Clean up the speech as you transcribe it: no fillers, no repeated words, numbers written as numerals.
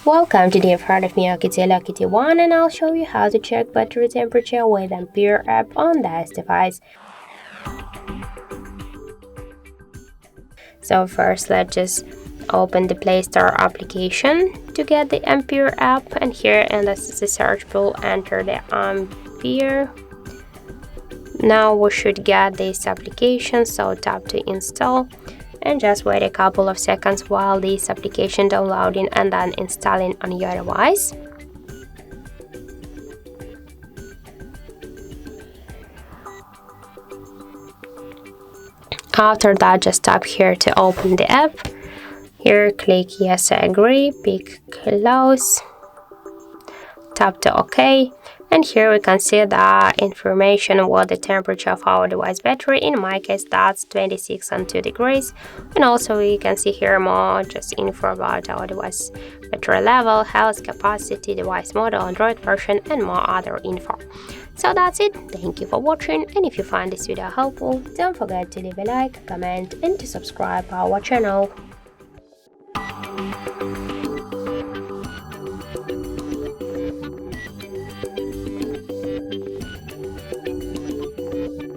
Welcome, today you've heard of me, Oukitel OKT1, and I'll show you how to check battery temperature with Ampere app on this device. So first, let's just open the Play Store application to get the Ampere app, and here in the search pool, enter the Ampere. Now we should get this application, so tap to install and just wait a couple of seconds while this application downloading and then installing on your device. After that, just tap here to open the app. Here click yes, I agree, pick close, tap to OK, and here we can see the information what the temperature of our device battery. In my case, that's 26.2 degrees, and also we can see here more just info about our device battery level, health, capacity, device model, Android version, and more other info. So that's it. Thank you for watching, and if you find this video helpful, don't forget to leave a like, comment, and to subscribe our channel.